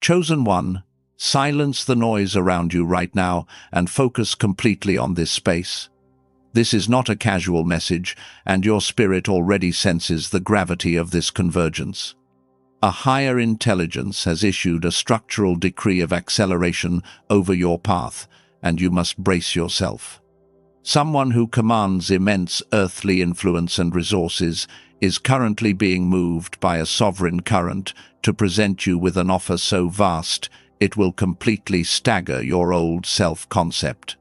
Chosen one, silence the noise around you right now and focus completely on this space. This is not a casual message, and your spirit already senses the gravity of this convergence. A higher intelligence has issued a structural decree of acceleration over your path, and you must brace yourself. Someone who commands immense earthly influence and resources is currently being moved by a sovereign current to present you with an offer so vast it will completely stagger your old self-concept.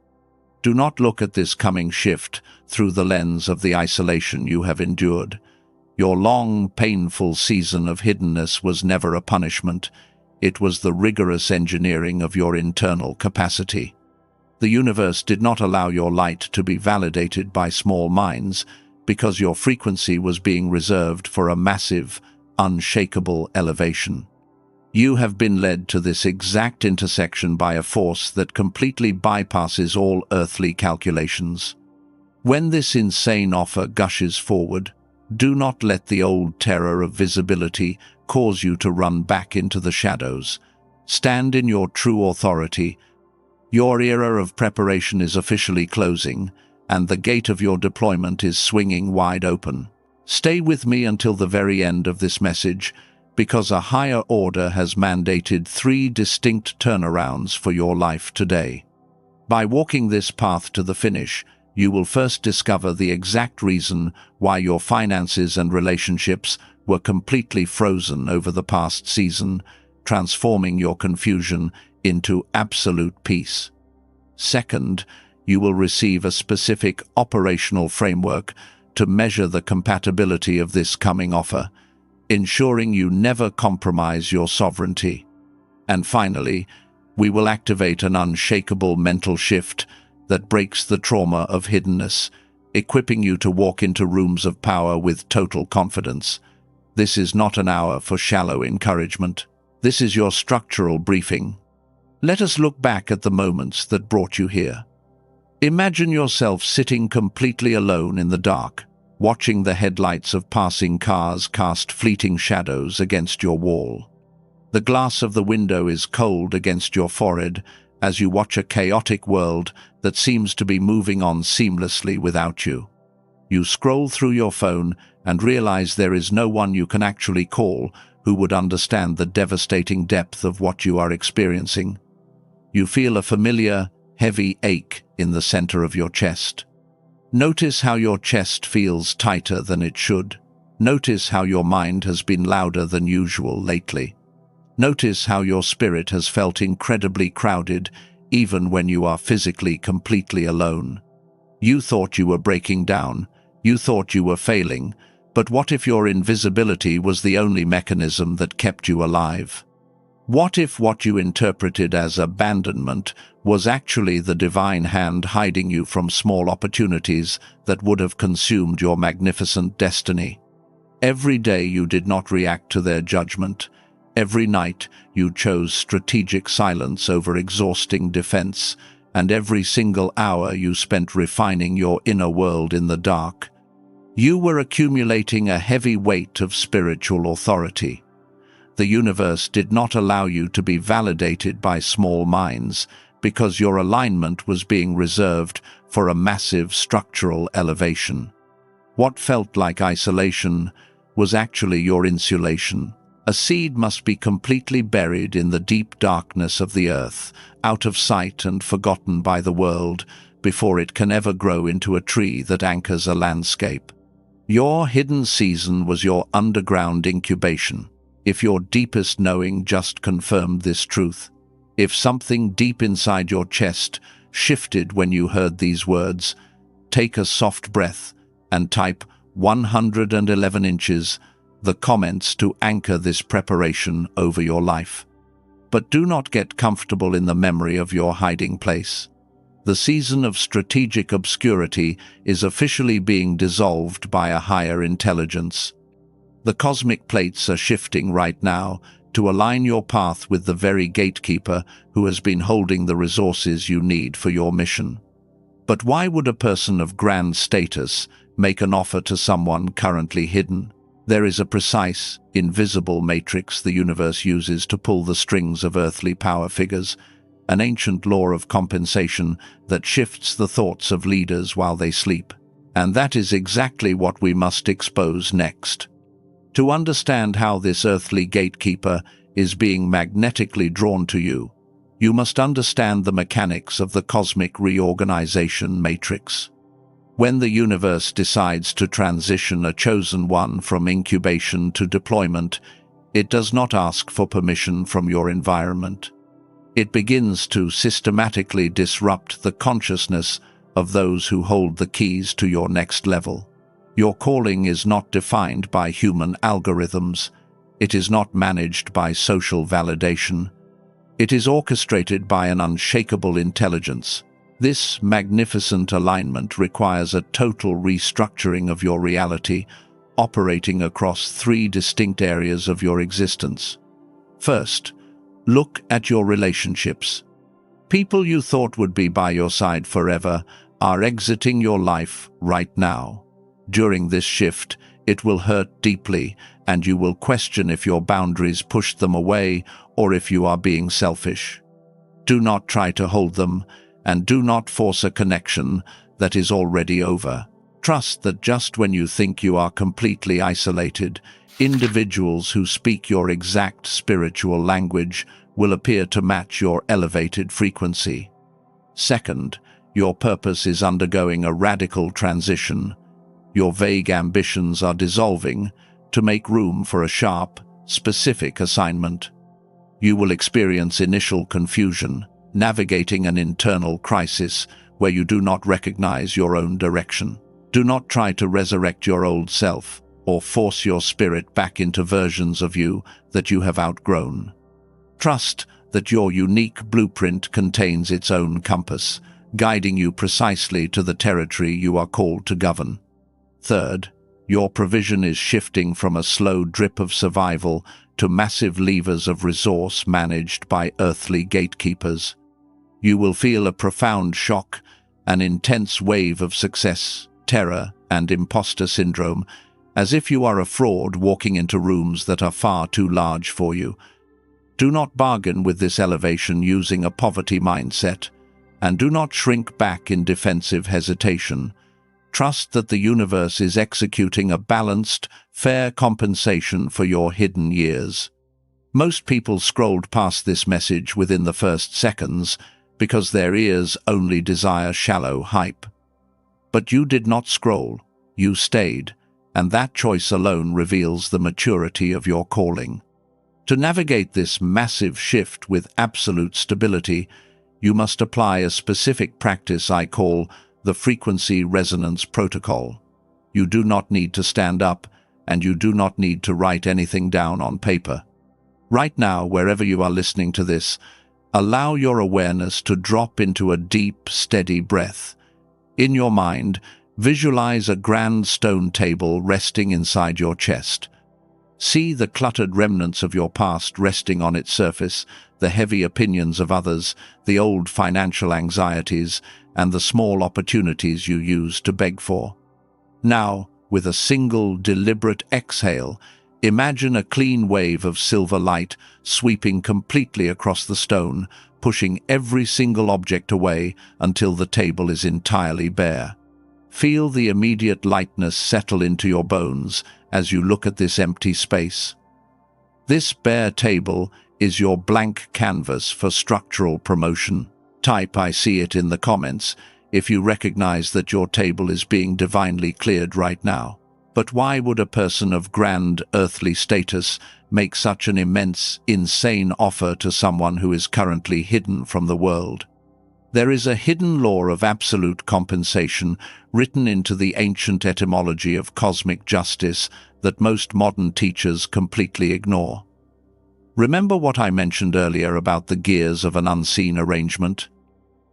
Do not look at this coming shift through the lens of the isolation you have endured. Your long, painful season of hiddenness was never a punishment. It was the rigorous engineering of your internal capacity. The universe did not allow your light to be validated by small minds because your frequency was being reserved for a massive, unshakable elevation. You have been led to this exact intersection by a force that completely bypasses all earthly calculations. When this insane offer gushes forward, do not let the old terror of visibility cause you to run back into the shadows. Stand in your true authority. Your era of preparation is officially closing, and the gate of your deployment is swinging wide open. Stay with me until the very end of this message, because a higher order has mandated 3 distinct turnarounds for your life today. By walking this path to the finish, you will first discover the exact reason why your finances and relationships were completely frozen over the past season, transforming your confusion into absolute peace. Second, you will receive a specific operational framework to measure the compatibility of this coming offer, ensuring you never compromise your sovereignty. And finally, we will activate an unshakable mental shift that breaks the trauma of hiddenness, equipping you to walk into rooms of power with total confidence. This is not an hour for shallow encouragement. This is your structural briefing. Let us look back at the moments that brought you here. Imagine yourself sitting completely alone in the dark, watching the headlights of passing cars cast fleeting shadows against your wall. The glass of the window is cold against your forehead as you watch a chaotic world that seems to be moving on seamlessly without you. You scroll through your phone and realize there is no one you can actually call who would understand the devastating depth of what you are experiencing. You feel a familiar, heavy ache in the center of your chest. Notice how your chest feels tighter than it should. Notice how your mind has been louder than usual lately. Notice how your spirit has felt incredibly crowded, even when you are physically completely alone. You thought you were breaking down. You thought you were failing. But what if your invisibility was the only mechanism that kept you alive? What if what you interpreted as abandonment was actually the divine hand hiding you from small opportunities that would have consumed your magnificent destiny? Every day you did not react to their judgment. Every night you chose strategic silence over exhausting defense, and every single hour you spent refining your inner world in the dark. You were accumulating a heavy weight of spiritual authority. The universe did not allow you to be validated by small minds because your alignment was being reserved for a massive structural elevation. What felt like isolation was actually your insulation. A seed must be completely buried in the deep darkness of the earth, out of sight and forgotten by the world, before it can ever grow into a tree that anchors a landscape. Your hidden season was your underground incubation. If your deepest knowing just confirmed this truth, if something deep inside your chest shifted when you heard these words, take a soft breath and type 111 inches, the comments to anchor this preparation over your life. But do not get comfortable in the memory of your hiding place. The season of strategic obscurity is officially being dissolved by a higher intelligence. The cosmic plates are shifting right now to align your path with the very gatekeeper who has been holding the resources you need for your mission. But why would a person of grand status make an offer to someone currently hidden? There is a precise, invisible matrix the universe uses to pull the strings of earthly power figures, an ancient law of compensation that shifts the thoughts of leaders while they sleep. And that is exactly what we must expose next. To understand how this earthly gatekeeper is being magnetically drawn to you, you must understand the mechanics of the cosmic reorganization matrix. When the universe decides to transition a chosen one from incubation to deployment, it does not ask for permission from your environment. It begins to systematically disrupt the consciousness of those who hold the keys to your next level. Your calling is not defined by human algorithms. It is not managed by social validation. It is orchestrated by an unshakable intelligence. This magnificent alignment requires a total restructuring of your reality, operating across 3 distinct areas of your existence. First, look at your relationships. People you thought would be by your side forever are exiting your life right now. During this shift, it will hurt deeply, and you will question if your boundaries pushed them away or if you are being selfish. Do not try to hold them, and do not force a connection that is already over. Trust that just when you think you are completely isolated, individuals who speak your exact spiritual language will appear to match your elevated frequency. Second, your purpose is undergoing a radical transition. Your vague ambitions are dissolving to make room for a sharp, specific assignment. You will experience initial confusion, navigating an internal crisis where you do not recognize your own direction. Do not try to resurrect your old self or force your spirit back into versions of you that you have outgrown. Trust that your unique blueprint contains its own compass, guiding you precisely to the territory you are called to govern. Third, your provision is shifting from a slow drip of survival to massive levers of resource managed by earthly gatekeepers. You will feel a profound shock, an intense wave of success, terror, and imposter syndrome, as if you are a fraud walking into rooms that are far too large for you. Do not bargain with this elevation using a poverty mindset, and do not shrink back in defensive hesitation. Trust that the universe is executing a balanced, fair compensation for your hidden years. Most people scrolled past this message within the first seconds because their ears only desire shallow hype. But you did not scroll, you stayed, and that choice alone reveals the maturity of your calling. To navigate this massive shift with absolute stability, you must apply a specific practice I call the frequency resonance protocol. You do not need to stand up, and you do not need to write anything down on paper. Right now, wherever you are listening to this, allow your awareness to drop into a deep, steady breath. In your mind, visualize a grand stone table resting inside your chest. See the cluttered remnants of your past resting on its surface, the heavy opinions of others, the old financial anxieties, and the small opportunities you used to beg for. Now, with a single, deliberate exhale, imagine a clean wave of silver light sweeping completely across the stone, pushing every single object away until the table is entirely bare. Feel the immediate lightness settle into your bones as you look at this empty space. This bare table is your blank canvas for structural promotion. Type "I see it" in the comments if you recognize that your table is being divinely cleared right now. But why would a person of grand earthly status make such an immense, insane offer to someone who is currently hidden from the world? There is a hidden law of absolute compensation written into the ancient etymology of cosmic justice that most modern teachers completely ignore. Remember what I mentioned earlier about the gears of an unseen arrangement?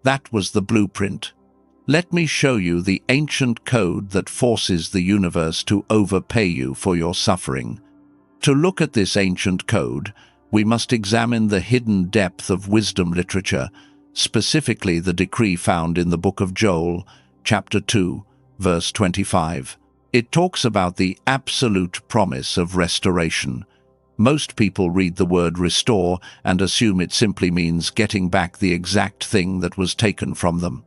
That was the blueprint. Let me show you the ancient code that forces the universe to overpay you for your suffering. To look at this ancient code, we must examine the hidden depth of wisdom literature, specifically the decree found in the book of Joel, chapter 2, verse 25. It talks about the absolute promise of restoration. Most people read the word restore and assume it simply means getting back the exact thing that was taken from them.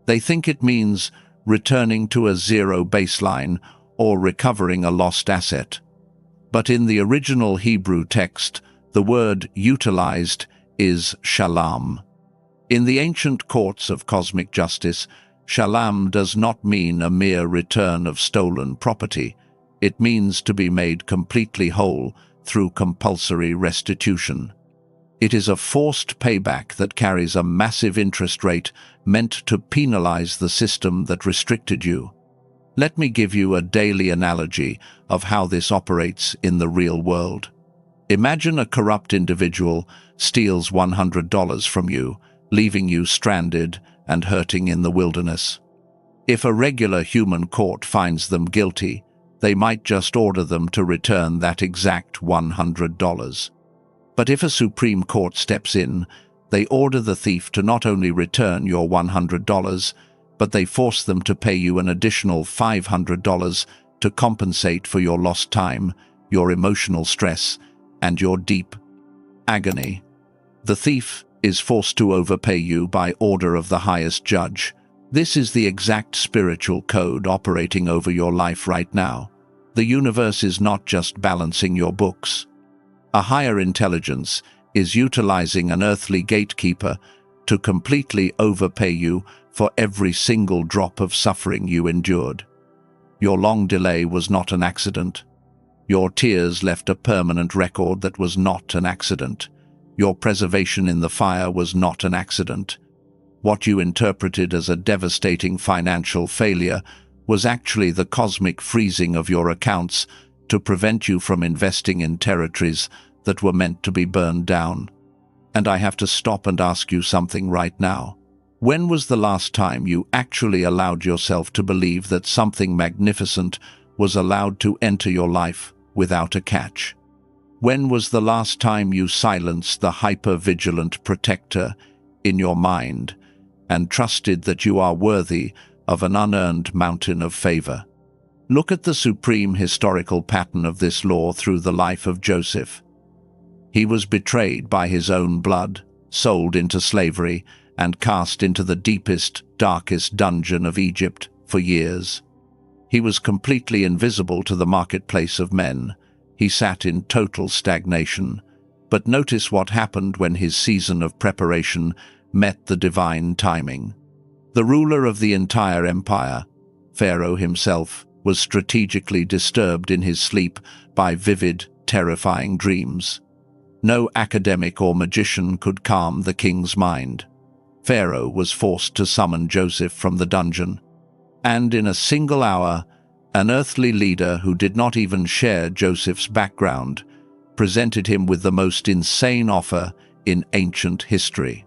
They think it means returning to a zero baseline or recovering a lost asset. But in the original Hebrew text, the word utilized is shalam. In the ancient courts of cosmic justice, shalam does not mean a mere return of stolen property. It means to be made completely whole through compulsory restitution. It is a forced payback that carries a massive interest rate meant to penalize the system that restricted you. Let me give you a daily analogy of how this operates in the real world. Imagine a corrupt individual steals $100 from you, leaving you stranded and hurting in the wilderness. If a regular human court finds them guilty, they might just order them to return that exact $100. But if a Supreme Court steps in, they order the thief to not only return your $100, but they force them to pay you an additional $500 to compensate for your lost time, your emotional stress, and your deep agony. The thief is forced to overpay you by order of the highest judge. This is the exact spiritual code operating over your life right now. The universe is not just balancing your books. A higher intelligence is utilizing an earthly gatekeeper to completely overpay you for every single drop of suffering you endured. Your long delay was not an accident. Your tears left a permanent record that was not an accident. Your preservation in the fire was not an accident. What you interpreted as a devastating financial failure was actually the cosmic freezing of your accounts to prevent you from investing in territories that were meant to be burned down. And I have to stop and ask you something right now. When was the last time you actually allowed yourself to believe that something magnificent was allowed to enter your life without a catch? When was the last time you silenced the hyper-vigilant protector in your mind and trusted that you are worthy of an unearned mountain of favor? Look at the supreme historical pattern of this law through the life of Joseph. He was betrayed by his own blood, sold into slavery, and cast into the deepest, darkest dungeon of Egypt for years. He was completely invisible to the marketplace of men. He sat in total stagnation. But notice what happened when his season of preparation met the divine timing. The ruler of the entire empire, Pharaoh himself, was strategically disturbed in his sleep by vivid, terrifying dreams. No academic or magician could calm the king's mind. Pharaoh was forced to summon Joseph from the dungeon. And in a single hour, an earthly leader who did not even share Joseph's background presented him with the most insane offer in ancient history.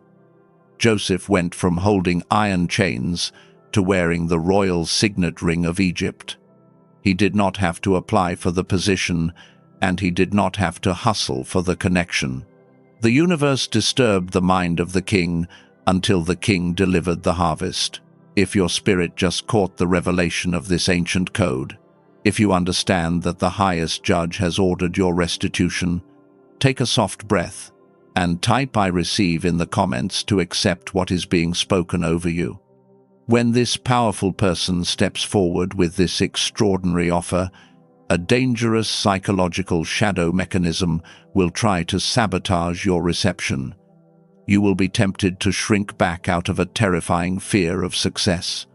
Joseph went from holding iron chains to wearing the royal signet ring of Egypt. He did not have to apply for the position, and he did not have to hustle for the connection. The universe disturbed the mind of the king until the king delivered the harvest. If your spirit just caught the revelation of this ancient code, if you understand that the highest judge has ordered your restitution, take a soft breath and type "I receive" in the comments to accept what is being spoken over you. When this powerful person steps forward with this extraordinary offer, a dangerous psychological shadow mechanism will try to sabotage your reception. You will be tempted to shrink back out of a terrifying fear of success.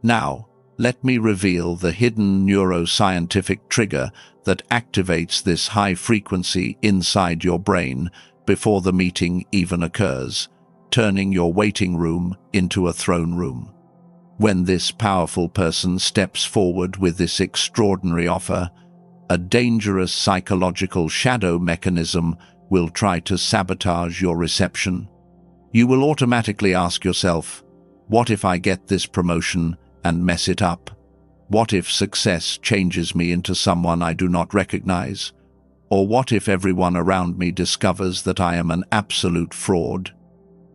Now, let me reveal the hidden neuroscientific trigger that activates this high frequency inside your brain before the meeting even occurs, turning your waiting room into a throne room. When this powerful person steps forward with this extraordinary offer, a dangerous psychological shadow mechanism will try to sabotage your reception. You will automatically ask yourself, what if I get this promotion and mess it up? What if success changes me into someone I do not recognize? Or what if everyone around me discovers that I am an absolute fraud?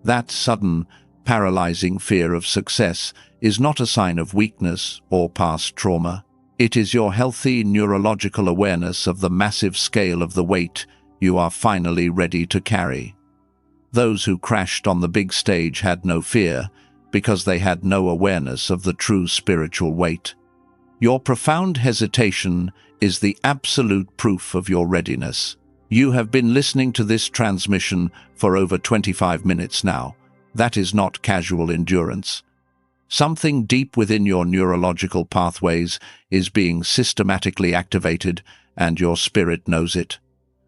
That sudden, paralyzing fear of success is not a sign of weakness or past trauma. It is your healthy neurological awareness of the massive scale of the weight you are finally ready to carry. Those who crashed on the big stage had no fear because they had no awareness of the true spiritual weight. Your profound hesitation is the absolute proof of your readiness. You have been listening to this transmission for over 25 minutes now. That is not casual endurance. Something deep within your neurological pathways is being systematically activated, and your spirit knows it.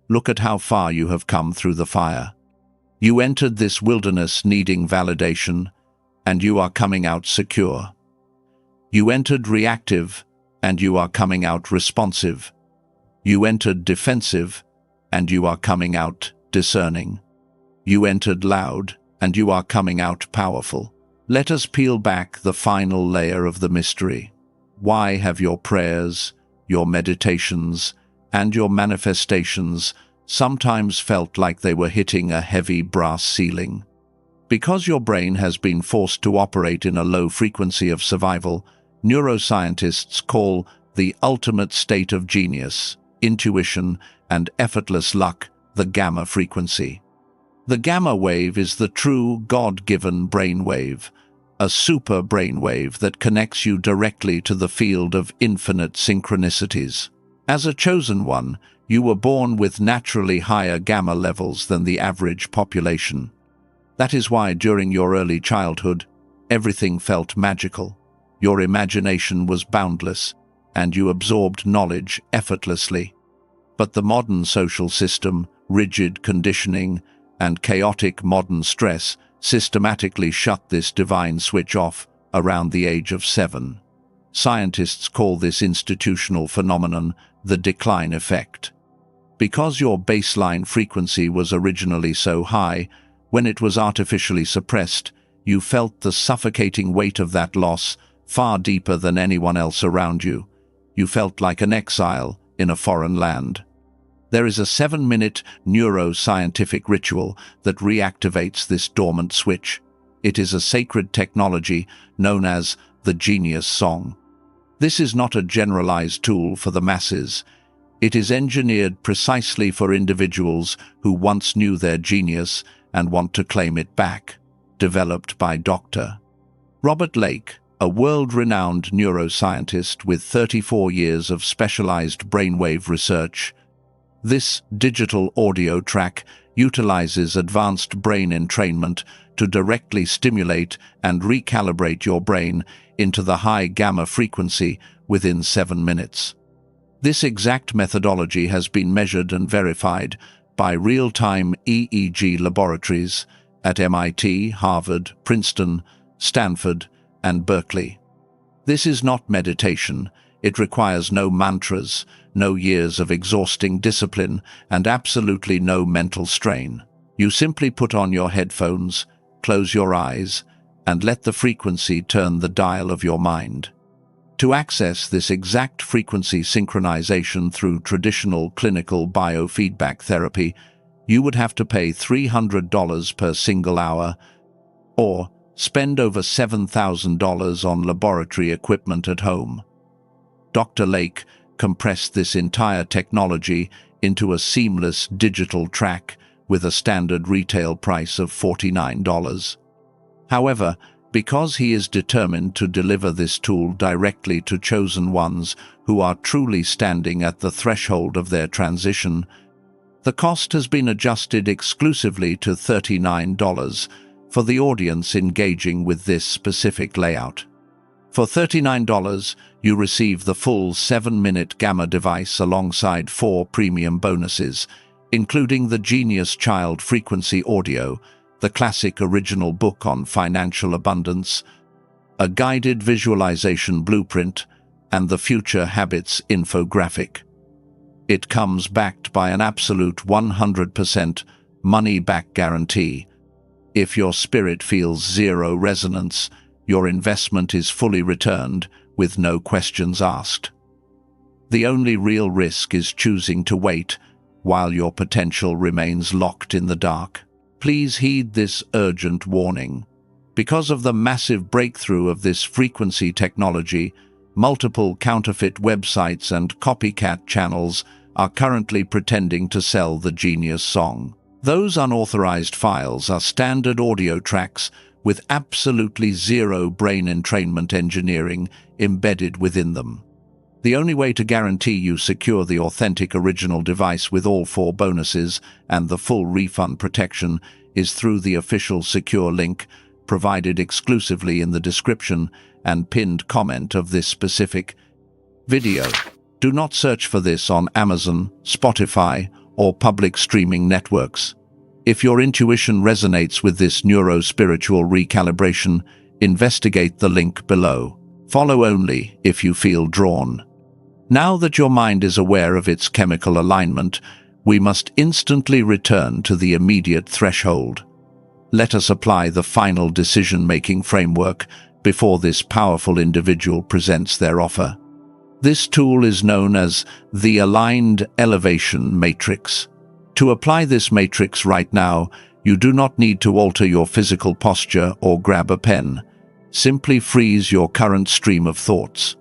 Look at how far you have come through the fire. You entered this wilderness needing validation, and you are coming out secure. You entered reactive, and you are coming out responsive. You entered defensive, and you are coming out discerning. You entered loud, and you are coming out powerful. Let us peel back the final layer of the mystery. Why have your prayers, your meditations, and your manifestations sometimes felt like they were hitting a heavy brass ceiling? Because your brain has been forced to operate in a low frequency of survival, neuroscientists call the ultimate state of genius, intuition, and effortless luck the gamma frequency. The gamma wave is the true God-given brainwave, a super brainwave that connects you directly to the field of infinite synchronicities. As a chosen one, you were born with naturally higher gamma levels than the average population. That is why during your early childhood, everything felt magical. Your imagination was boundless, and you absorbed knowledge effortlessly. But the modern social system, rigid conditioning, and chaotic modern stress systematically shut this divine switch off around the age of 7. Scientists call this institutional phenomenon the decline effect. Because your baseline frequency was originally so high, when it was artificially suppressed, you felt the suffocating weight of that loss far deeper than anyone else around you. You felt like an exile in a foreign land. There is a 7-minute neuroscientific ritual that reactivates this dormant switch. It is a sacred technology known as the Genius Song. This is not a generalized tool for the masses. It is engineered precisely for individuals who once knew their genius and want to claim it back. Developed by Dr. Robert Lake, a world-renowned neuroscientist with 34 years of specialized brainwave research. This digital audio track utilizes advanced brain entrainment to directly stimulate and recalibrate your brain into the high gamma frequency within 7 minutes. This exact methodology has been measured and verified by real-time EEG laboratories at MIT, Harvard, Princeton, Stanford, and Berkeley. This is not meditation. It requires no mantras, no years of exhausting discipline, and absolutely no mental strain. You simply put on your headphones, close your eyes, and let the frequency turn the dial of your mind. To access this exact frequency synchronization through traditional clinical biofeedback therapy, you would have to pay $300 per single hour, or spend over $7,000 on laboratory equipment at home. Dr. Lake compressed this entire technology into a seamless digital track with a standard retail price of $49. However, because he is determined to deliver this tool directly to chosen ones who are truly standing at the threshold of their transition, the cost has been adjusted exclusively to $39 for the audience engaging with this specific layout. For $39, you receive the full 7-minute gamma device alongside 4 premium bonuses, including the Genius Child Frequency Audio, the classic original book on financial abundance, a guided visualization blueprint, and the Future Habits infographic. It comes backed by an absolute 100% money-back guarantee. If your spirit feels zero resonance, your investment is fully returned with no questions asked. The only real risk is choosing to wait while your potential remains locked in the dark. Please heed this urgent warning. Because of the massive breakthrough of this frequency technology, Multiple counterfeit websites and copycat channels are currently pretending to sell the genius song. Those unauthorized files are standard audio tracks with absolutely zero brain entrainment engineering embedded within them. The only way to guarantee you secure the authentic original device with all 4 bonuses and the full refund protection is through the official secure link provided exclusively in the description and pinned comment of this specific video. Do not search for this on Amazon, Spotify, or public streaming networks. If your intuition resonates with this neuro-spiritual recalibration, investigate the link below. Follow only if you feel drawn. Now that your mind is aware of its chemical alignment, we must instantly return to the immediate threshold. Let us apply the final decision-making framework before this powerful individual presents their offer. This tool is known as the Aligned Elevation Matrix. To apply this matrix right now, you do not need to alter your physical posture or grab a pen. Simply freeze your current stream of thoughts.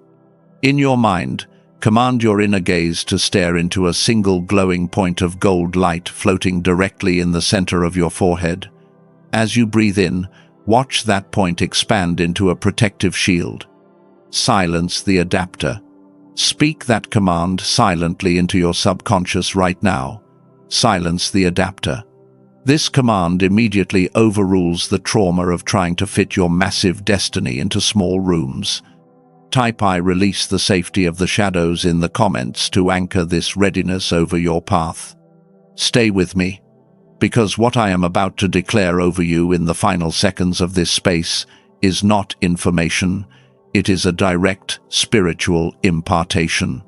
In your mind, command your inner gaze to stare into a single glowing point of gold light floating directly in the center of your forehead. As you breathe in, watch that point expand into a protective shield. Silence the adapter. Speak that command silently into your subconscious right now. Silence the adapter. This command immediately overrules the trauma of trying to fit your massive destiny into small rooms. Type "I release the safety of the shadows" in the comments to anchor this readiness over your path. Stay with me, because what I am about to declare over you in the final seconds of this space is not information. It is a direct spiritual impartation.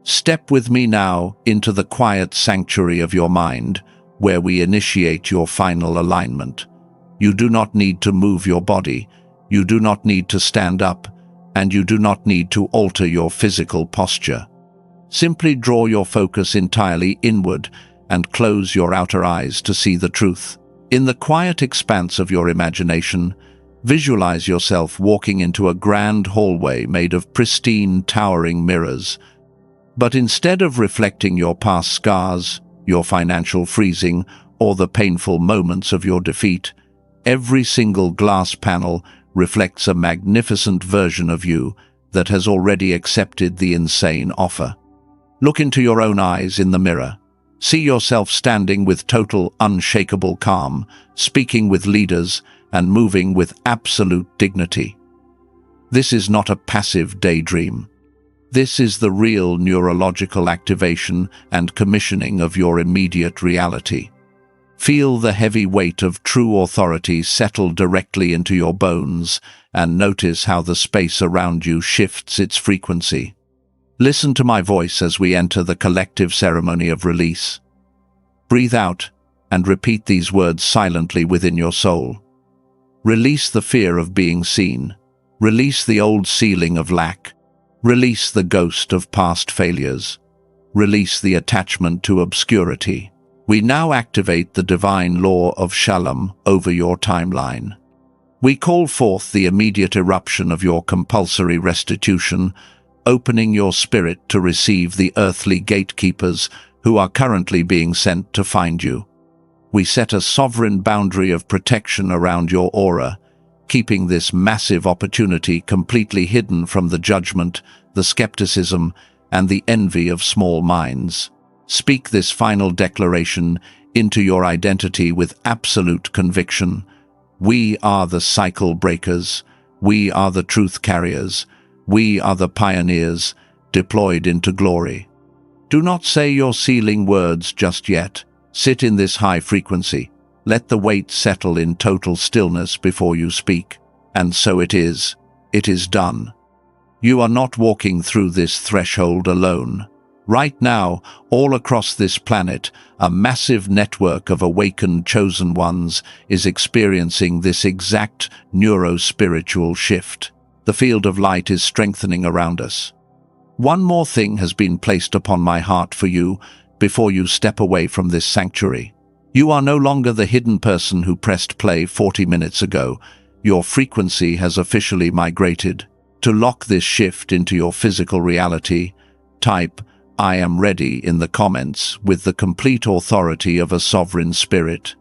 Step with me now into the quiet sanctuary of your mind, where we initiate your final alignment. You do not need to move your body, you do not need to stand up, and you do not need to alter your physical posture. Simply draw your focus entirely inward and close your outer eyes to see the truth. In the quiet expanse of your imagination, visualize yourself walking into a grand hallway made of pristine, towering mirrors. But instead of reflecting your past scars, your financial freezing, or the painful moments of your defeat, every single glass panel reflects a magnificent version of you that has already accepted the insane offer. Look into your own eyes in the mirror. See yourself standing with total, unshakable calm, speaking with leaders, and moving with absolute dignity. This is not a passive daydream. This is the real neurological activation and commissioning of your immediate reality. Feel the heavy weight of true authority settle directly into your bones, and notice how the space around you shifts its frequency. Listen to my voice as we enter the collective ceremony of release. Breathe out and repeat these words silently within your soul. Release the fear of being seen. Release the old ceiling of lack. Release the ghost of past failures. Release the attachment to obscurity. We now activate the divine law of Shalam over your timeline. We call forth the immediate eruption of your compulsory restitution, opening your spirit to receive the earthly gatekeepers who are currently being sent to find you. We set a sovereign boundary of protection around your aura, keeping this massive opportunity completely hidden from the judgment, the skepticism, and the envy of small minds. Speak this final declaration into your identity with absolute conviction. We are the cycle breakers. We are the truth carriers. We are the pioneers, deployed into glory. Do not say your sealing words just yet. Sit in this high frequency. Let the weight settle in total stillness before you speak. And so it is. It is done. You are not walking through this threshold alone. Right now, all across this planet, a massive network of awakened chosen ones is experiencing this exact neuro-spiritual shift. The field of light is strengthening around us. One more thing has been placed upon my heart for you before you step away from this sanctuary. You are no longer the hidden person who pressed play 40 minutes ago. Your frequency has officially migrated. To lock this shift into your physical reality, type "I am ready" in the comments with the complete authority of a sovereign spirit.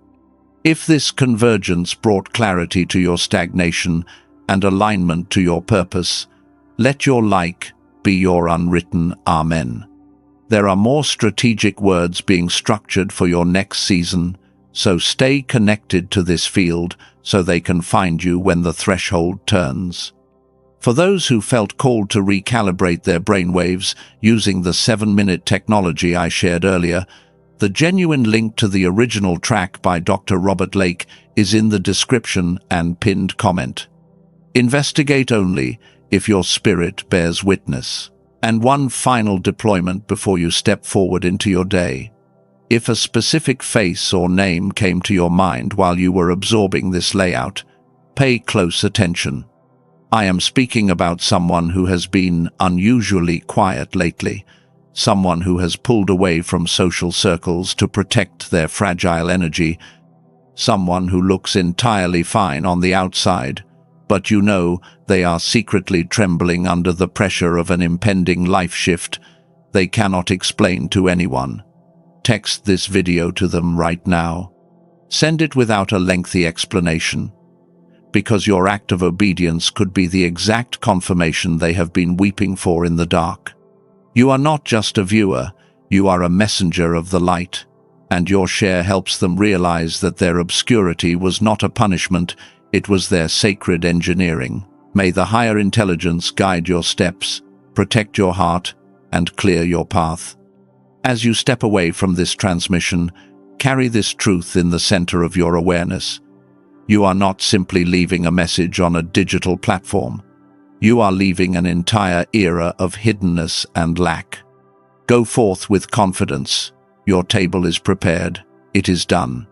If this convergence brought clarity to your stagnation and alignment to your purpose, let your like be your unwritten Amen. There are more strategic words being structured for your next season, so stay connected to this field so they can find you when the threshold turns. For those who felt called to recalibrate their brainwaves using the 7-minute technology I shared earlier, the genuine link to the original track by Dr. Robert Lake is in the description and pinned comment. Investigate only if your spirit bears witness. And one final deployment before you step forward into your day. If a specific face or name came to your mind while you were absorbing this layout, pay close attention. I am speaking about someone who has been unusually quiet lately, someone who has pulled away from social circles to protect their fragile energy, someone who looks entirely fine on the outside, but you know they are secretly trembling under the pressure of an impending life shift they cannot explain to anyone. Text this video to them right now. Send it without a lengthy explanation, because your act of obedience could be the exact confirmation they have been weeping for in the dark. You are not just a viewer, you are a messenger of the light, and your share helps them realize that their obscurity was not a punishment, it was their sacred engineering. May the higher intelligence guide your steps, protect your heart, and clear your path. As you step away from this transmission, carry this truth in the center of your awareness. You are not simply leaving a message on a digital platform. You are leaving an entire era of hiddenness and lack. Go forth with confidence. Your table is prepared. It is done.